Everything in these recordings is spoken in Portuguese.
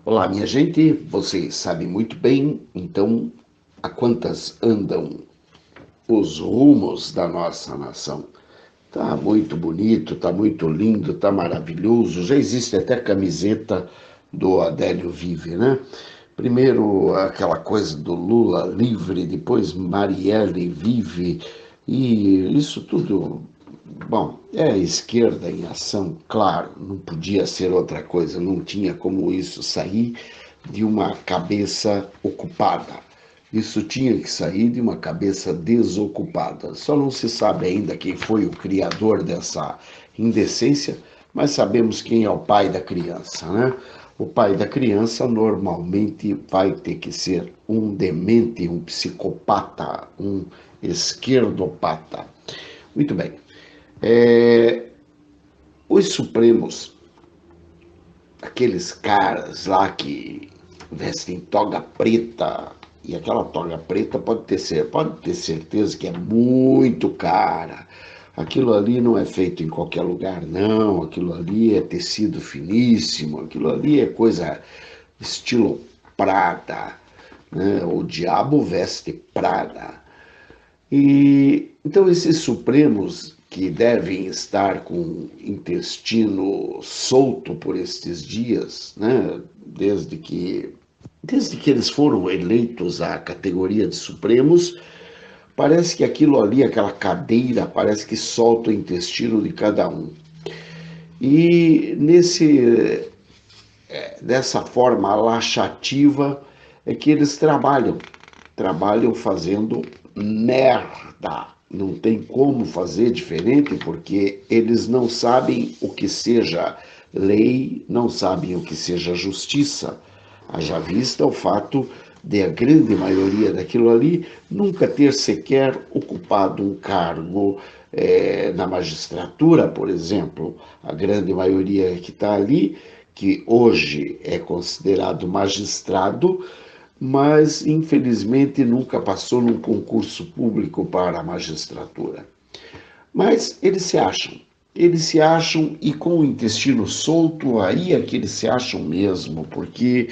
Olá, minha gente, vocês sabem muito bem, então, a quantas andam os rumos da nossa nação? Tá muito bonito, tá muito lindo, tá maravilhoso. Já existe até camiseta do Adélio Vive, né? Primeiro aquela coisa do Lula livre, depois Marielle vive, e isso tudo, bom, é a esquerda em ação, claro, não podia ser outra coisa, não tinha como isso sair de uma cabeça ocupada. Isso tinha que sair de uma cabeça desocupada. Só não se sabe ainda quem foi o criador dessa indecência, mas sabemos quem é o pai da criança, né? O pai da criança normalmente vai ter que ser um demente, um psicopata, um esquerdopata. Muito bem. Os Supremos, aqueles caras lá que vestem toga preta, e aquela toga preta pode ter certeza que é muito cara. Aquilo ali não é feito em qualquer lugar, não. Aquilo ali é tecido finíssimo, aquilo ali é coisa estilo Prada, né? O diabo veste Prada. E então esses Supremos que devem estar com intestino solto por estes dias, né? Desde que eles foram eleitos à categoria de Supremos, parece que aquilo ali, aquela cadeira, parece que solta o intestino de cada um. E dessa forma laxativa é que eles trabalham fazendo merda. Não tem como fazer diferente, porque eles não sabem o que seja lei, não sabem o que seja justiça. Haja vista o fato de a grande maioria daquilo ali nunca ter sequer ocupado um cargo na magistratura, por exemplo. A grande maioria que está ali, que hoje é considerado magistrado, mas infelizmente nunca passou num concurso público para a magistratura. Mas eles se acham e com o intestino solto, aí é que eles se acham mesmo, porque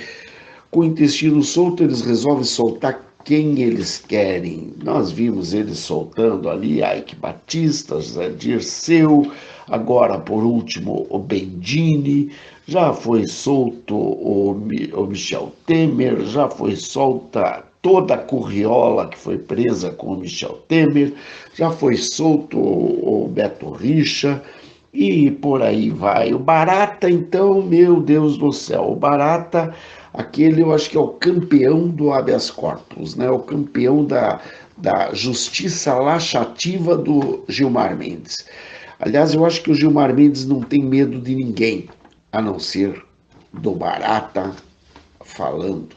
com o intestino solto eles resolvem soltar quem eles querem. Nós vimos eles soltando ali a Ike Batista, José Dirceu, agora por último o Bendini, já foi solto o Michel Temer, já foi solta toda a curriola que foi presa com o Michel Temer, já foi solto o Beto Richa, e por aí vai. O Barata, então, meu Deus do céu, o Barata, aquele eu acho que é o campeão do habeas corpus, né? O campeão da justiça laxativa do Gilmar Mendes. Aliás, eu acho que o Gilmar Mendes não tem medo de ninguém, a não ser do Barata falando.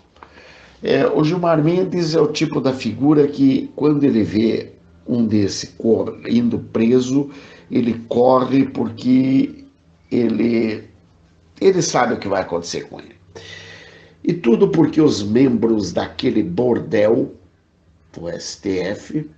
O Gilmar Mendes é o tipo da figura que, quando ele vê um desse indo preso, ele corre porque ele, ele sabe o que vai acontecer com ele. E tudo porque os membros daquele bordel, o STF,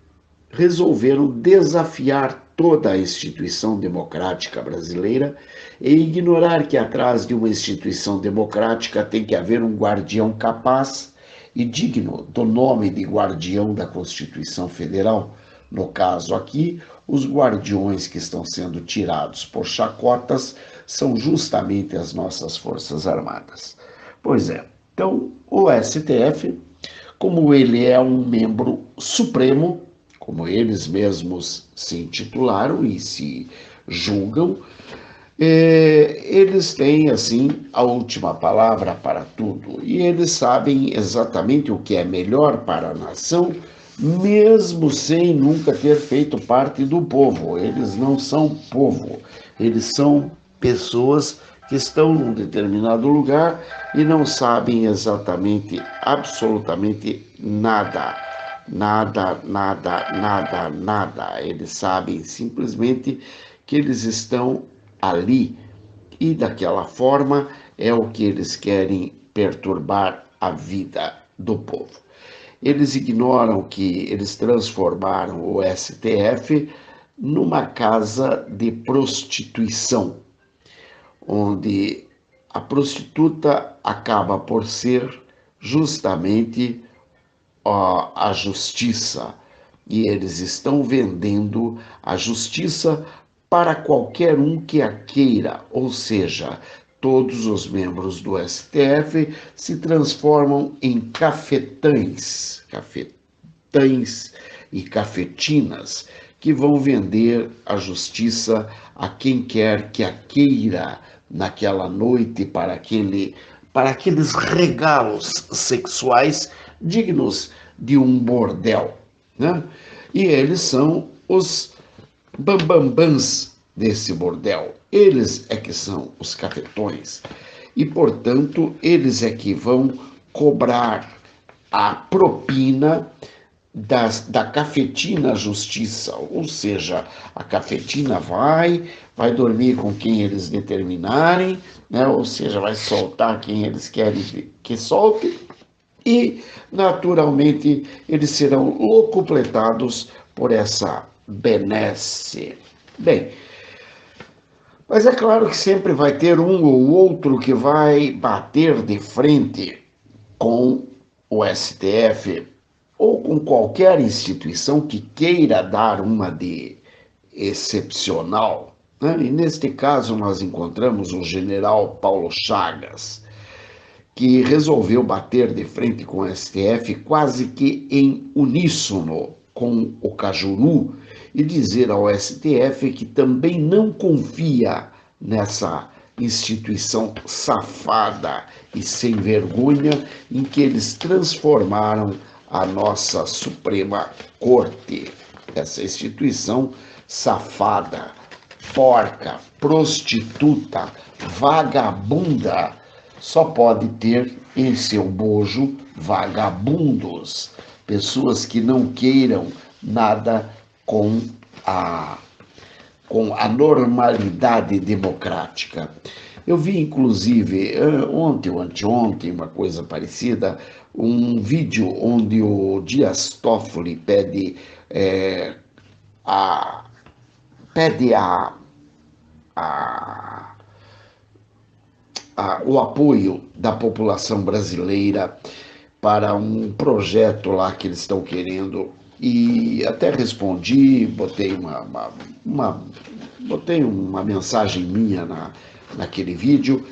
resolveram desafiar toda a instituição democrática brasileira e ignorar que atrás de uma instituição democrática tem que haver um guardião capaz e digno do nome de guardião da Constituição Federal. No caso aqui, os guardiões que estão sendo tirados por chacotas são justamente as nossas Forças Armadas. Pois é, então o STF, como ele é um membro supremo, como eles mesmos se intitularam e se julgam, eles têm, assim, a última palavra para tudo. E eles sabem exatamente o que é melhor para a nação, mesmo sem nunca ter feito parte do povo. Eles não são povo, eles são pessoas que estão num determinado lugar e não sabem exatamente, absolutamente nada. Nada, nada, nada, nada. Eles sabem simplesmente que eles estão ali e daquela forma é o que eles querem perturbar a vida do povo. Eles ignoram que eles transformaram o STF numa casa de prostituição, onde a prostituta acaba por ser justamente a justiça. E eles estão vendendo a justiça para qualquer um que a queira, ou seja, todos os membros do STF se transformam em cafetães e cafetinas que vão vender a justiça a quem quer que a queira naquela noite para aqueles regalos sexuais dignos de um bordel, né? E eles são os bambambãs desse bordel. Eles é que são os cafetões. E, portanto, eles é que vão cobrar a propina da cafetina justiça, ou seja, a cafetina vai dormir com quem eles determinarem, né? Ou seja, vai soltar quem eles querem que solte, e, naturalmente, eles serão locupletados por essa benesse. Bem, mas é claro que sempre vai ter um ou outro que vai bater de frente com o STF ou com qualquer instituição que queira dar uma de excepcional, né? E neste caso nós encontramos o general Paulo Chagas, que resolveu bater de frente com o STF quase que em uníssono com o Cajuru e dizer ao STF que também não confia nessa instituição safada e sem vergonha em que eles transformaram a nossa Suprema Corte. Essa instituição safada, porca, prostituta, vagabunda, só pode ter em seu bojo vagabundos, pessoas que não queiram nada com a normalidade democrática. Eu vi, inclusive, ontem ou anteontem, uma coisa parecida, um vídeo onde o Dias Toffoli pede a o apoio da população brasileira para um projeto lá que eles estão querendo, e até respondi, botei uma mensagem minha naquele vídeo,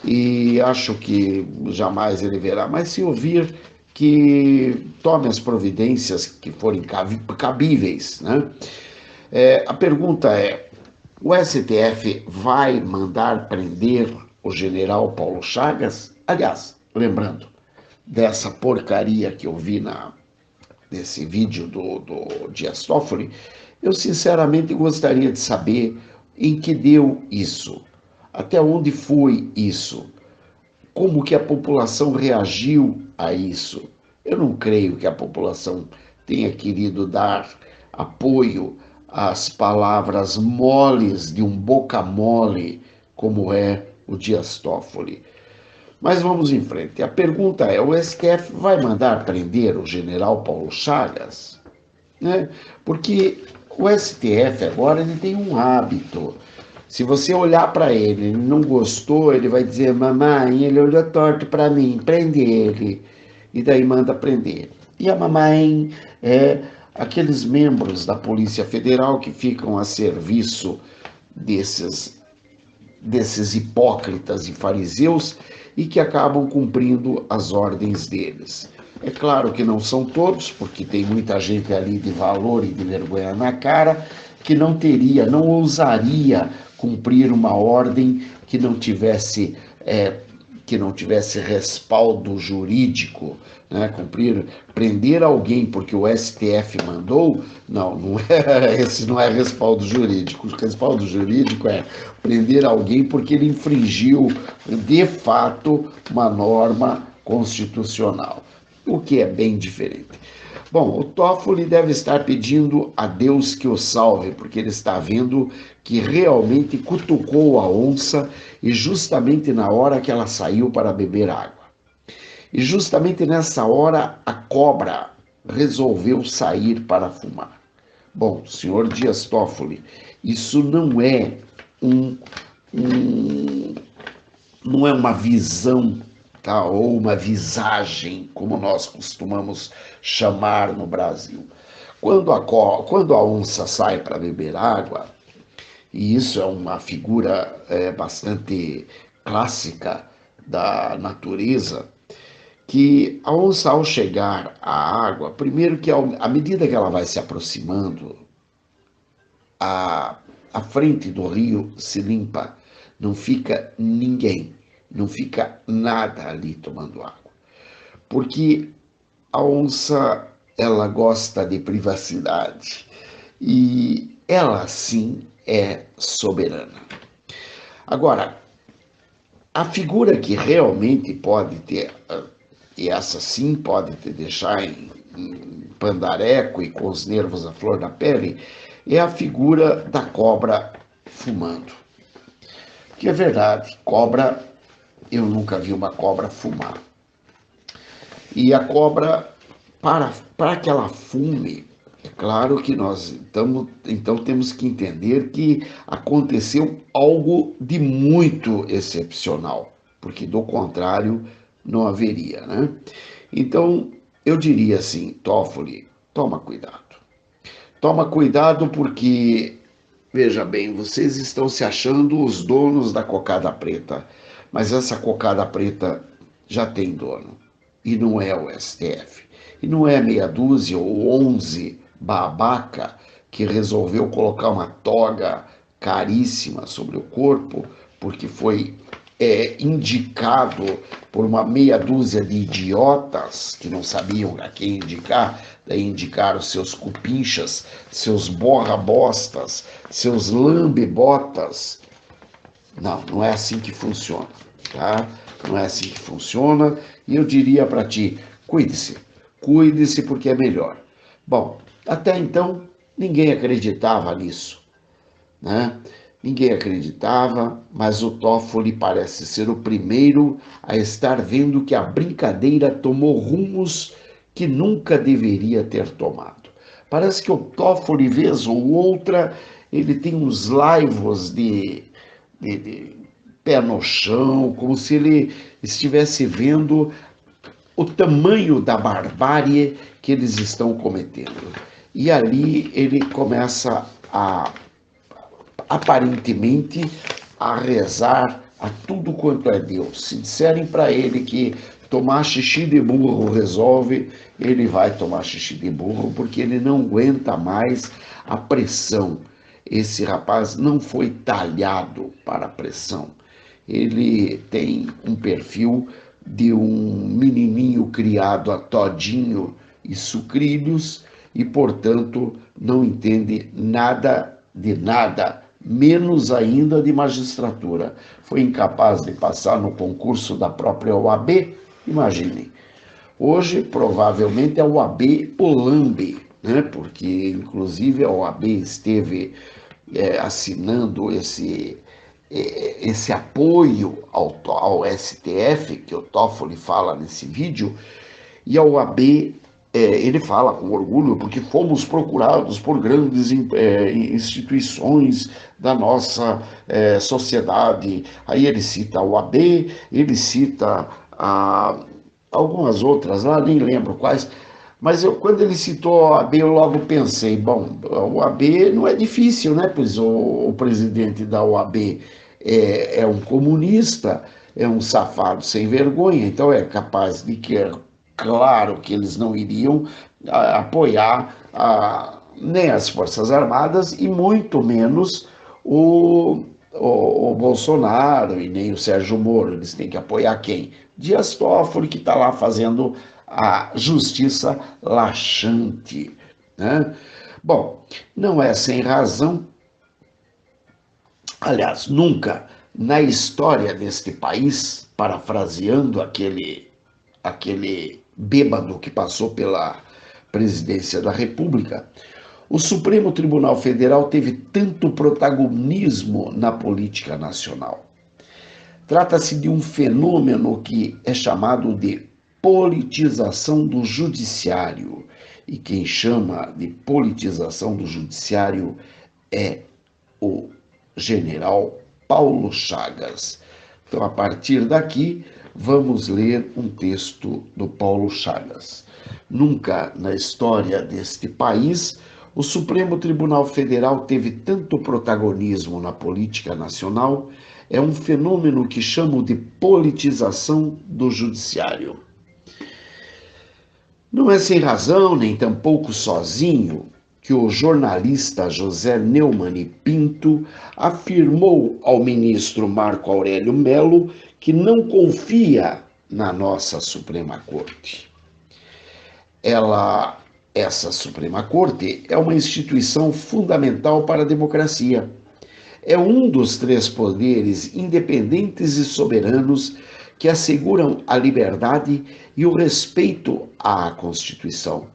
e acho que jamais ele verá, mas se ouvir, que tome as providências que forem cabíveis, né? A pergunta é: o STF vai mandar prender o general Paulo Chagas? Aliás, lembrando dessa porcaria que eu vi nesse vídeo do Dias Toffoli, eu sinceramente gostaria de saber em que deu isso, até onde foi isso, como que a população reagiu a isso. Eu não creio que a população tenha querido dar apoio às palavras moles de um boca mole como é o Dias Toffoli. Mas vamos em frente. A pergunta é: o STF vai mandar prender o general Paulo Chagas? Né? Porque o STF agora ele tem um hábito. Se você olhar para ele, ele não gostou, ele vai dizer: mamãe, ele olhou torto para mim, prende ele. E daí manda prender. E a mamãe é aqueles membros da Polícia Federal que ficam a serviço desses hipócritas e fariseus e que acabam cumprindo as ordens deles. É claro que não são todos, porque tem muita gente ali de valor e de vergonha na cara que não ousaria cumprir uma ordem que não tivesse respaldo jurídico, né? Prender alguém porque o STF mandou, esse não é respaldo jurídico. O respaldo jurídico é prender alguém porque ele infringiu, de fato, uma norma constitucional, o que é bem diferente. Bom, o Toffoli deve estar pedindo a Deus que o salve, porque ele está vendo que realmente cutucou a onça, e justamente na hora que ela saiu para beber água. E justamente nessa hora a cobra resolveu sair para fumar. Bom, senhor Dias Toffoli, isso não é não é uma visão, tá? Ou uma visagem, como nós costumamos chamar no Brasil. Quando a onça sai para beber água, e isso é uma figura bastante clássica da natureza, que a onça, ao chegar à água, primeiro que à medida que ela vai se aproximando, a frente do rio se limpa, não fica ninguém, não fica nada ali tomando água. Porque a onça, ela gosta de privacidade e ela sim é soberana. Agora, a figura que realmente pode ter, e essa sim pode te deixar em pandareco e com os nervos à flor da pele, é a figura da cobra fumando. Que é verdade, cobra, eu nunca vi uma cobra fumar. E a cobra, para que ela fume, é claro que nós então temos que entender que aconteceu algo de muito excepcional, porque do contrário não haveria, né? Então eu diria assim, Toffoli, toma cuidado. Toma cuidado porque, veja bem, vocês estão se achando os donos da cocada preta, mas essa cocada preta já tem dono, e não é o STF. E não é meia dúzia ou 11 babaca que resolveu colocar uma toga caríssima sobre o corpo, porque foi indicado por uma meia dúzia de idiotas que não sabiam a quem indicar, daí indicaram seus cupinchas, seus borra-bostas, seus lambe-botas. Não, não é assim que funciona, tá? Não é assim que funciona. E eu diria para ti, cuide-se porque é melhor. Bom, até então ninguém acreditava nisso, né? Ninguém acreditava, mas o Toffoli parece ser o primeiro a estar vendo que a brincadeira tomou rumos que nunca deveria ter tomado. Parece que o Toffoli, vez ou outra, ele tem uns laivos de pé no chão, como se ele estivesse vendo o tamanho da barbárie que eles estão cometendo. E ali ele começa aparentemente, a rezar a tudo quanto é Deus. Se disserem para ele que tomar xixi de burro resolve, ele vai tomar xixi de burro, porque ele não aguenta mais a pressão. Esse rapaz não foi talhado para a pressão. Ele tem um perfil de um menininho criado a todinho e sucrilhos e, portanto, não entende nada de nada, menos ainda de magistratura. Foi incapaz de passar no concurso da própria OAB, imaginem. Hoje, provavelmente, a OAB Olambe, né? Porque, inclusive, a OAB esteve assinando esse apoio ao STF, que o Toffoli fala nesse vídeo, e a OAB, ele fala com orgulho, porque fomos procurados por grandes instituições da nossa sociedade. Aí ele cita a OAB, ele cita algumas outras lá, nem lembro quais, mas quando ele citou a OAB, eu logo pensei, bom, a OAB não é difícil, né? Pois o presidente da OAB é um comunista, é um safado sem vergonha, então é capaz de que, claro que eles não iriam apoiar nem as Forças Armadas e muito menos o Bolsonaro e nem o Sérgio Moro. Eles têm que apoiar quem? Dias Toffoli, que está lá fazendo a justiça laxante, né? Bom, não é sem razão, aliás, nunca na história deste país, parafraseando aquele bêbado que passou pela presidência da República, o Supremo Tribunal Federal teve tanto protagonismo na política nacional. Trata-se de um fenômeno que é chamado de politização do judiciário. E quem chama de politização do judiciário é o general Paulo Chagas. Então, a partir daqui, vamos ler um texto do Paulo Chagas. Nunca na história deste país o Supremo Tribunal Federal teve tanto protagonismo na política nacional. É um fenômeno que chamo de politização do judiciário. Não é sem razão, nem tampouco sozinho, que o jornalista José Neumann e Pinto afirmou ao ministro Marco Aurélio Melo que não confia na nossa Suprema Corte. Essa Suprema Corte é uma instituição fundamental para a democracia. É um dos três poderes independentes e soberanos que asseguram a liberdade e o respeito à Constituição.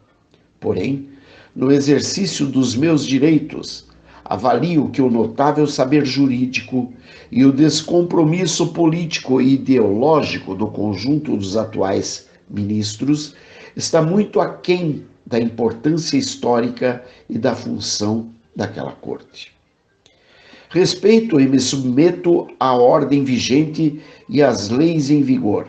Porém, no exercício dos meus direitos, avalio que o notável saber jurídico e o descompromisso político e ideológico do conjunto dos atuais ministros está muito aquém da importância histórica e da função daquela corte. Respeito e me submeto à ordem vigente e às leis em vigor,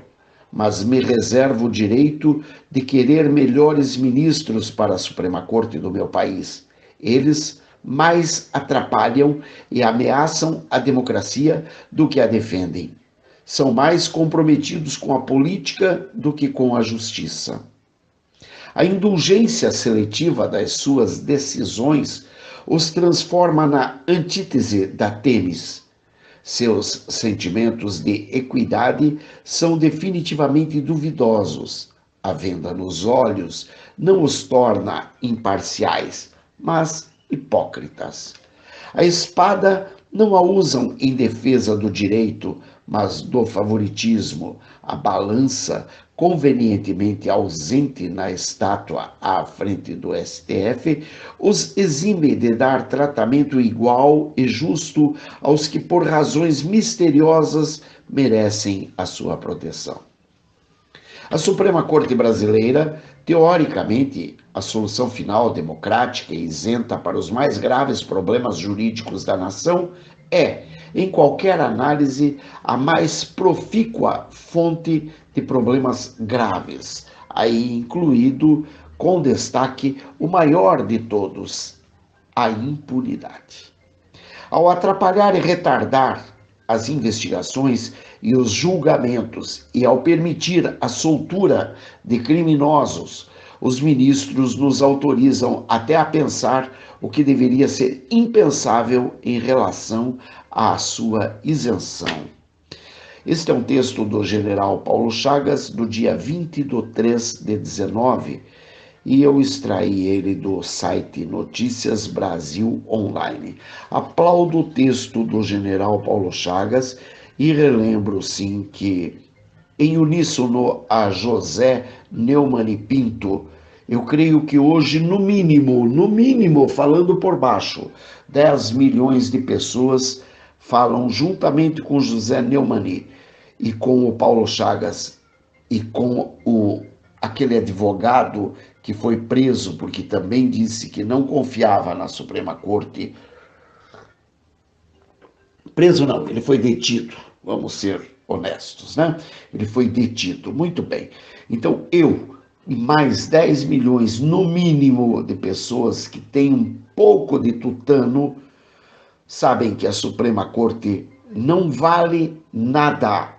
mas me reservo o direito de querer melhores ministros para a Suprema Corte do meu país. Eles mais atrapalham e ameaçam a democracia do que a defendem. São mais comprometidos com a política do que com a justiça. A indulgência seletiva das suas decisões os transforma na antítese da Themis. Seus sentimentos de equidade são definitivamente duvidosos. A venda nos olhos não os torna imparciais, mas hipócritas. A espada não a usam em defesa do direito, mas do favoritismo. A balança, convenientemente ausente na estátua à frente do STF, os exime de dar tratamento igual e justo aos que, por razões misteriosas, merecem a sua proteção. A Suprema Corte Brasileira, teoricamente, a solução final democrática e isenta para os mais graves problemas jurídicos da nação, é, em qualquer análise, a mais profícua fonte de problemas graves, aí incluído, com destaque, o maior de todos, a impunidade. Ao atrapalhar e retardar as investigações e os julgamentos e ao permitir a soltura de criminosos, os ministros nos autorizam até a pensar o que deveria ser impensável em relação à sua isenção. Este é um texto do general Paulo Chagas, do dia 20/3/19, e eu extraí ele do site Notícias Brasil Online. Aplaudo o texto do general Paulo Chagas e relembro, sim, que, em uníssono a José Neumann e Pinto, eu creio que hoje, no mínimo, falando por baixo, 10 milhões de pessoas falam juntamente com José Neumann e com o Paulo Chagas e com aquele advogado que foi preso porque também disse que não confiava na Suprema Corte. Preso não, ele foi detido, vamos ser honestos, né? Ele foi detido, muito bem. Então eu e mais 10 milhões, no mínimo, de pessoas que têm um pouco de tutano, sabem que a Suprema Corte não vale nada.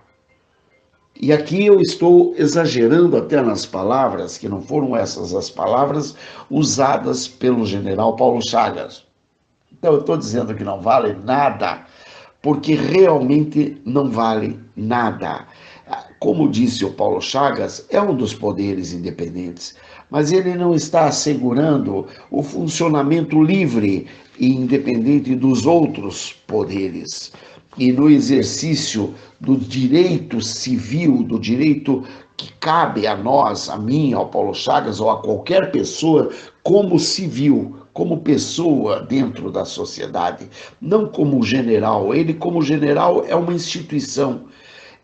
E aqui eu estou exagerando até nas palavras, que não foram essas as palavras usadas pelo general Paulo Chagas. Então eu estou dizendo que não vale nada, porque realmente não vale nada. Como disse o Paulo Chagas, é um dos poderes independentes, mas ele não está assegurando o funcionamento livre e independente dos outros poderes. E no exercício do direito civil, do direito que cabe a nós, a mim, ao Paulo Chagas ou a qualquer pessoa, como civil, como pessoa dentro da sociedade, não como general. Ele, como general, é uma instituição.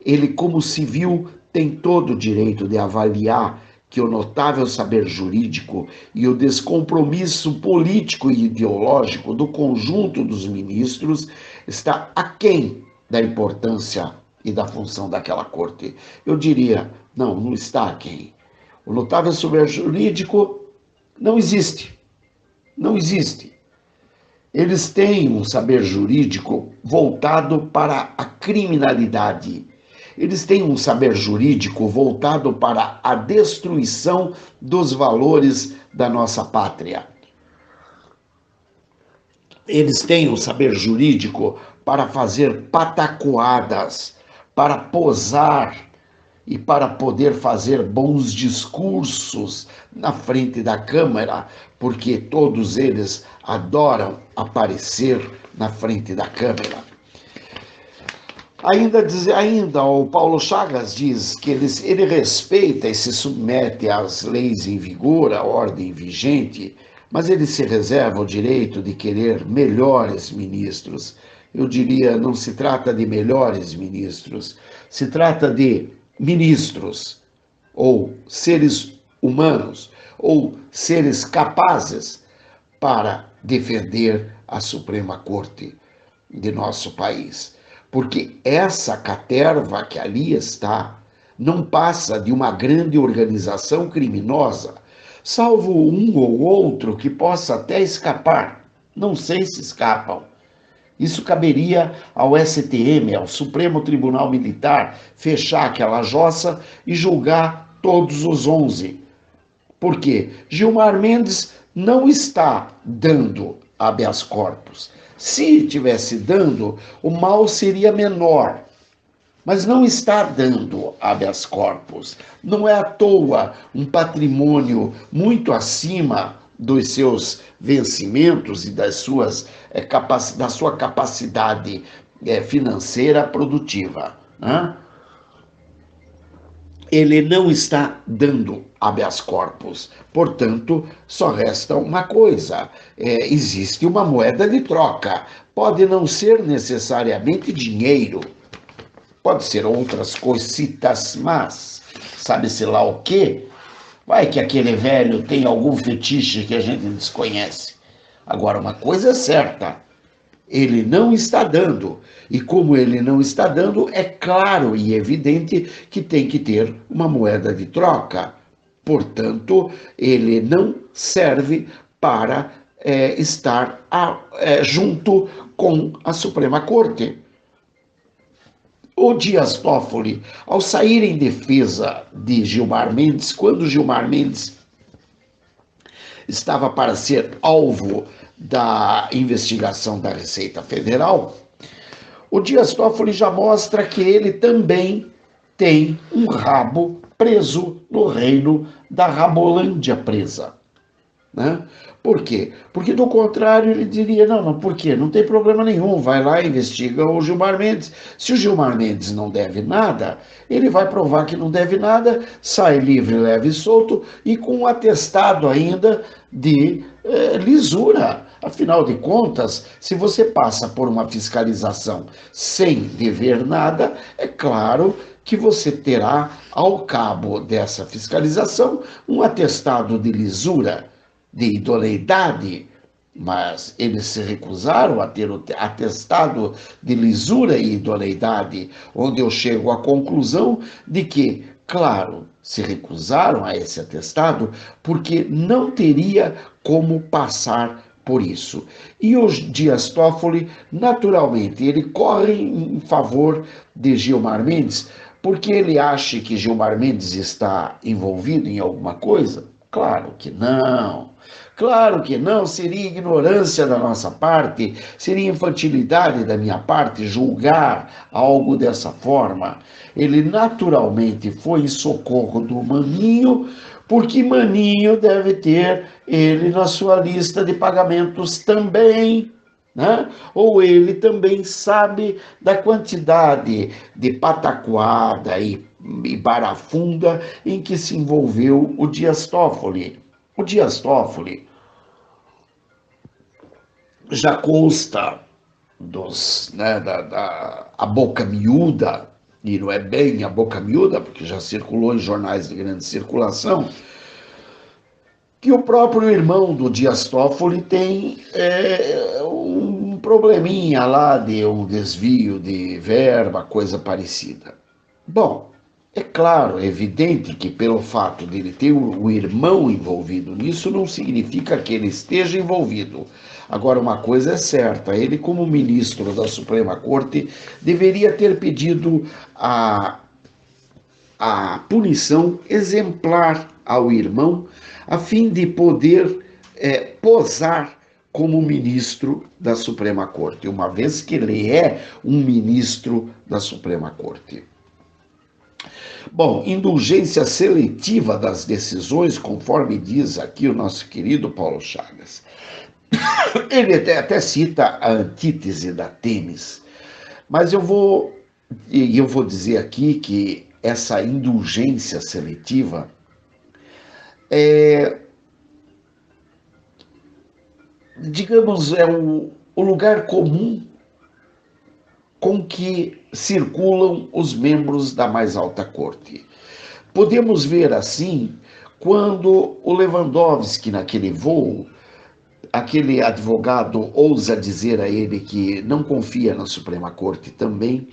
Ele, como civil, tem todo o direito de avaliar que o notável saber jurídico e o descompromisso político e ideológico do conjunto dos ministros está aquém da importância e da função daquela corte? Eu diria, não está aquém. O notável saber jurídico não existe. Não existe. Eles têm um saber jurídico voltado para a criminalidade. Eles têm um saber jurídico voltado para a destruição dos valores da nossa pátria. Eles têm um saber jurídico para fazer patacoadas, para posar e para poder fazer bons discursos na frente da Câmara, porque todos eles adoram aparecer na frente da Câmara. Ainda o Paulo Chagas diz que ele respeita e se submete às leis em vigor, à ordem vigente, mas ele se reserva o direito de querer melhores ministros. Eu diria, não se trata de melhores ministros, se trata de ministros, ou seres humanos, ou seres capazes para defender a Suprema Corte de nosso país. Porque essa caterva que ali está não passa de uma grande organização criminosa, salvo um ou outro que possa até escapar. Não sei se escapam. Isso caberia ao STM, ao Supremo Tribunal Militar, fechar aquela jossa e julgar todos os 11. Por quê? Gilmar Mendes não está dando habeas corpus. Se tivesse dando, o mal seria menor. Mas não está dando habeas corpus. Não é à toa um patrimônio muito acima dos seus vencimentos e da sua capacidade financeira produtiva, né? Ele não está dando habeas corpus. Portanto, só resta uma coisa: existe uma moeda de troca. Pode não ser necessariamente dinheiro, pode ser outras coisitas, mas sabe-se lá o quê? Vai que aquele velho tem algum fetiche que a gente desconhece. Agora, uma coisa é certa: ele não está dando. E como ele não está dando, é claro e evidente que tem que ter uma moeda de troca. Portanto, ele não serve para estar junto com a Suprema Corte. O Dias Toffoli, ao sair em defesa de Gilmar Mendes, quando Gilmar Mendes estava para ser alvo da investigação da Receita Federal, o Dias Toffoli já mostra que ele também tem um rabo preso no reino da Rabolândia presa, né? Por quê? Porque do contrário ele diria, não, por quê? Não tem problema nenhum, vai lá e investiga o Gilmar Mendes. Se o Gilmar Mendes não deve nada, ele vai provar que não deve nada, sai livre, leve e solto e com um atestado ainda de lisura. Afinal de contas, se você passa por uma fiscalização sem dever nada, é claro que você terá, ao cabo dessa fiscalização, um atestado de lisura, de idoneidade, mas eles se recusaram a ter o atestado de lisura e idoneidade, onde eu chego à conclusão de que, claro, se recusaram a esse atestado porque não teria como passar por isso. E o Dias Toffoli, naturalmente, ele corre em favor de Gilmar Mendes porque ele acha que Gilmar Mendes está envolvido em alguma coisa? Claro que não. Claro que não, seria ignorância da nossa parte, seria infantilidade da minha parte julgar algo dessa forma. Ele naturalmente foi em socorro do Maninho, porque Maninho deve ter ele na sua lista de pagamentos também, né? Ou ele também sabe da quantidade de pataquada e barafunda em que se envolveu o Dias Toffoli. O Dias Toffoli já consta a boca miúda, e não é bem a boca miúda, porque já circulou em jornais de grande circulação, que o próprio irmão do Dias Toffoli tem um probleminha lá de um desvio de verba, coisa parecida. Bom, é claro, é evidente que pelo fato de ele ter o irmão envolvido nisso, não significa que ele esteja envolvido. Agora, uma coisa é certa, ele como ministro da Suprema Corte deveria ter pedido a punição exemplar ao irmão, a fim de poder posar como ministro da Suprema Corte, uma vez que ele é um ministro da Suprema Corte. Bom, indulgência seletiva das decisões, conforme diz aqui o nosso querido Paulo Chagas. Ele até cita a antítese da Themis, mas eu vou dizer aqui que essa indulgência seletiva digamos, é o lugar comum com que circulam os membros da mais alta corte. Podemos ver assim quando o Lewandowski, naquele voo, aquele advogado ousa dizer a ele que não confia na Suprema Corte também,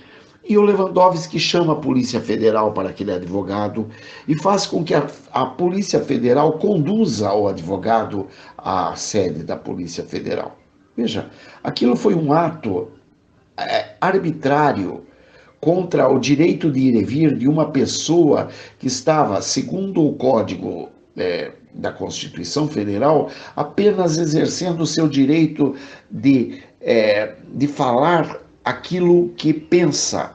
e o Lewandowski chama a Polícia Federal para aquele advogado e faz com que a Polícia Federal conduza o advogado à sede da Polícia Federal. Veja, aquilo foi um ato arbitrário contra o direito de ir e vir de uma pessoa que estava, segundo o Código da Constituição Federal, apenas exercendo o seu direito de falar aquilo que pensa,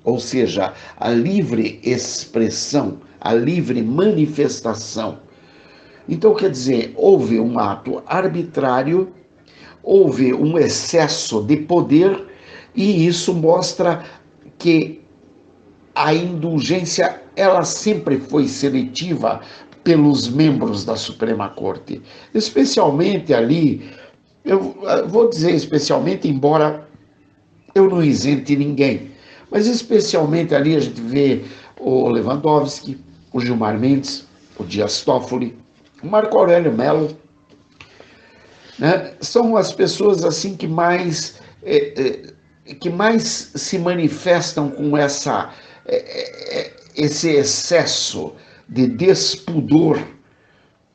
ou seja, a livre expressão, a livre manifestação. Então, quer dizer, houve um ato arbitrário, houve um excesso de poder, e isso mostra que a indulgência ela sempre foi seletiva pelos membros da Suprema Corte, especialmente ali, eu vou dizer especialmente, embora eu não isente ninguém, mas especialmente ali a gente vê o Lewandowski, o Gilmar Mendes, o Dias Toffoli, o Marco Aurélio Mello, né? São as pessoas assim que mais se manifestam com esse excesso de despudor,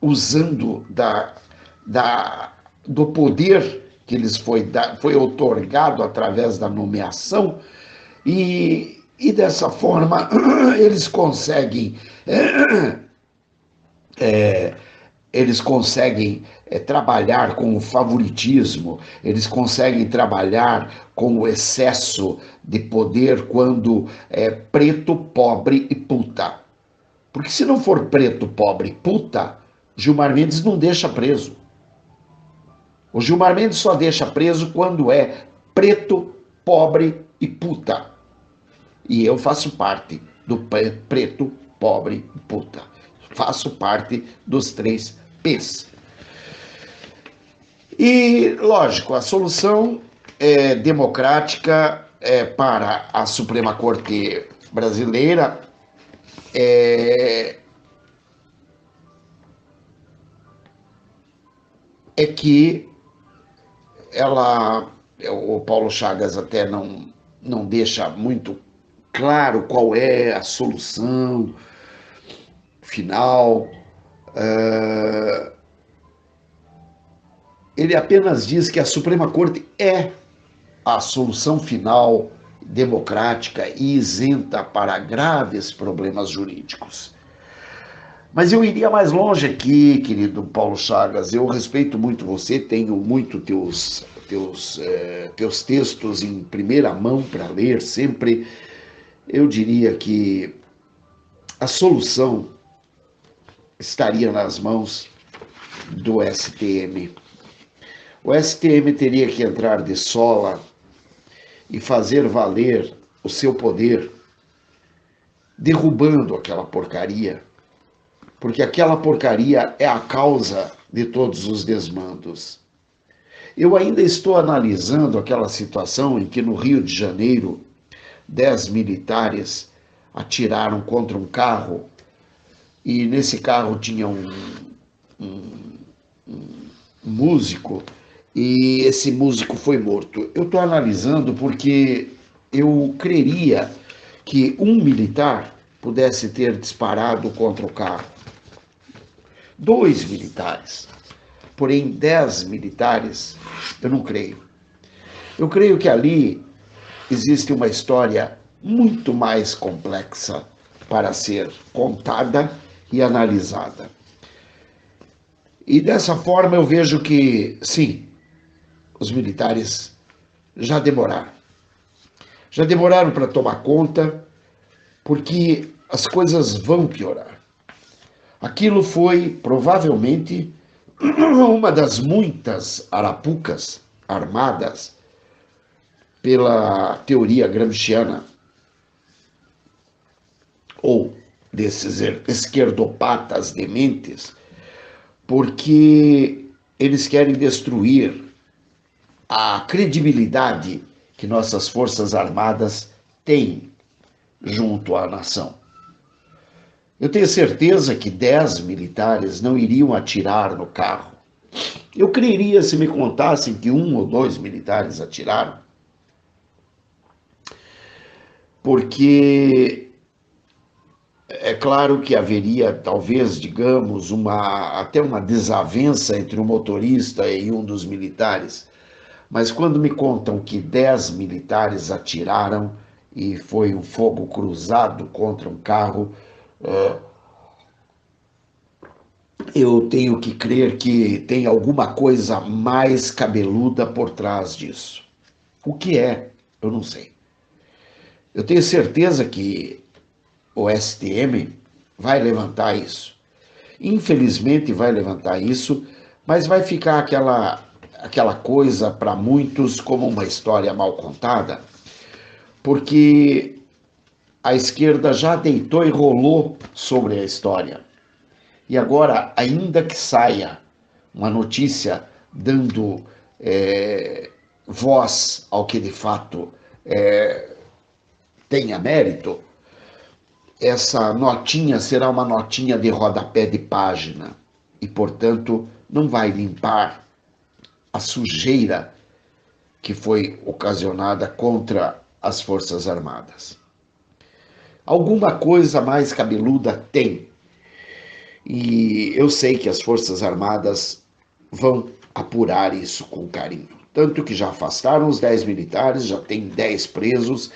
usando do poder que lhes foi otorgado através da nomeação, e dessa forma eles conseguem trabalhar com o favoritismo, eles conseguem trabalhar com o excesso de poder quando é preto, pobre e puta. Porque se não for preto, pobre e puta, Gilmar Mendes não deixa preso. O Gilmar Mendes só deixa preso quando é preto, pobre e puta. E eu faço parte do preto, pobre e puta. Faço parte dos 3 P's. E, lógico, a solução democrática para a Suprema Corte brasileira é que o Paulo Chagas até não deixa muito claro qual é a solução final. Ele apenas diz que a Suprema Corte é a solução final democrática e isenta para graves problemas jurídicos. Mas eu iria mais longe aqui, querido Paulo Chagas. Eu respeito muito você, tenho muito teus textos em primeira mão para ler sempre. Eu diria que a solução estaria nas mãos do STM. O STM teria que entrar de sola e fazer valer o seu poder, derrubando aquela porcaria, porque aquela porcaria é a causa de todos os desmandos. Eu ainda estou analisando aquela situação em que no Rio de Janeiro 10 militares atiraram contra um carro e nesse carro tinha um músico e esse músico foi morto. Eu estou analisando porque eu creria que um militar pudesse ter disparado contra o carro. 2 militares. Porém, 10 militares, eu não creio. Eu creio que ali existe uma história muito mais complexa para ser contada e analisada. E dessa forma eu vejo que, sim, os militares já demoraram. Já demoraram para tomar conta, porque as coisas vão piorar. Aquilo foi, provavelmente, uma das muitas arapucas armadas pela teoria gramsciana, ou desses esquerdopatas dementes, porque eles querem destruir a credibilidade que nossas Forças Armadas têm junto à nação. Eu tenho certeza que 10 militares não iriam atirar no carro. Eu creria se me contassem que 1 ou 2 militares atiraram, porque é claro que haveria, talvez, digamos, até uma desavença entre o motorista e um dos militares. Mas quando me contam que 10 militares atiraram e foi um fogo cruzado contra um carro, eu tenho que crer que tem alguma coisa mais cabeluda por trás disso. O que é? Eu não sei. Eu tenho certeza que o STM vai levantar isso. Infelizmente vai levantar isso, mas vai ficar aquela coisa para muitos como uma história mal contada, porque a esquerda já deitou e rolou sobre a história. E agora, ainda que saia uma notícia dando voz ao que de fato tenha mérito, essa notinha será uma notinha de rodapé de página e, portanto, não vai limpar a sujeira que foi ocasionada contra as Forças Armadas. Alguma coisa mais cabeluda tem. E eu sei que as Forças Armadas vão apurar isso com carinho. Tanto que já afastaram os 10 militares, já tem 10 presos,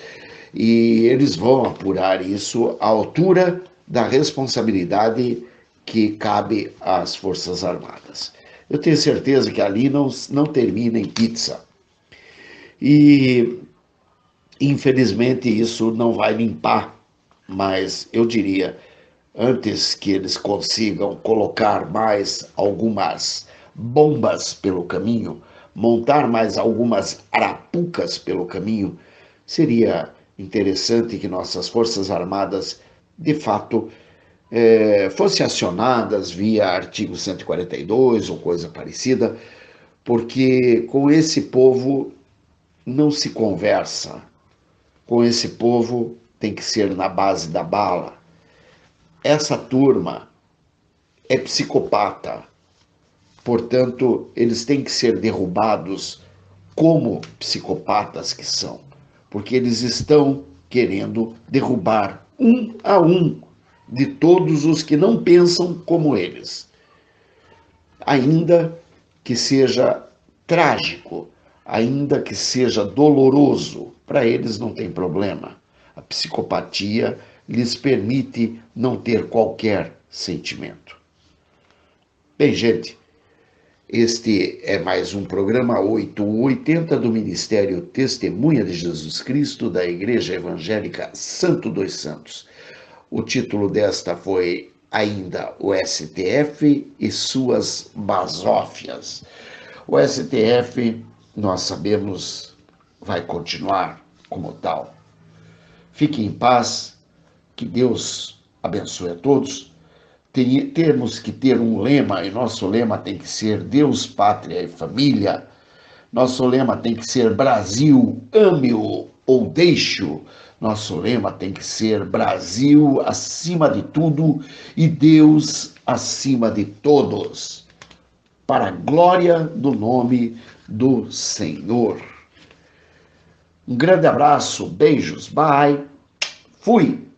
e eles vão apurar isso à altura da responsabilidade que cabe às Forças Armadas. Eu tenho certeza que ali não termina em pizza. E, infelizmente, isso não vai limpar, mas eu diria, antes que eles consigam colocar mais algumas bombas pelo caminho, montar mais algumas arapucas pelo caminho, seria interessante que nossas Forças Armadas, de fato, fossem acionadas via artigo 142 ou coisa parecida, porque com esse povo não se conversa. Com esse povo tem que ser na base da bala. Essa turma é psicopata, portanto, eles têm que ser derrubados como psicopatas que são, porque eles estão querendo derrubar um a um de todos os que não pensam como eles. Ainda que seja trágico, ainda que seja doloroso, para eles não tem problema. A psicopatia lhes permite não ter qualquer sentimento. Bem, gente, este é mais um programa 880 do Ministério Testemunha de Jesus Cristo da Igreja Evangélica Santo dos Santos. O título desta foi ainda o STF e suas basófias. O STF, nós sabemos, vai continuar como tal. Fiquem em paz, que Deus abençoe a todos. Temos que ter um lema, e nosso lema tem que ser Deus, Pátria e Família. Nosso lema tem que ser Brasil, ame-o ou deixe-o. Nosso lema tem que ser Brasil acima de tudo e Deus acima de todos. Para a glória do nome do Senhor. Um grande abraço, beijos, bye, fui!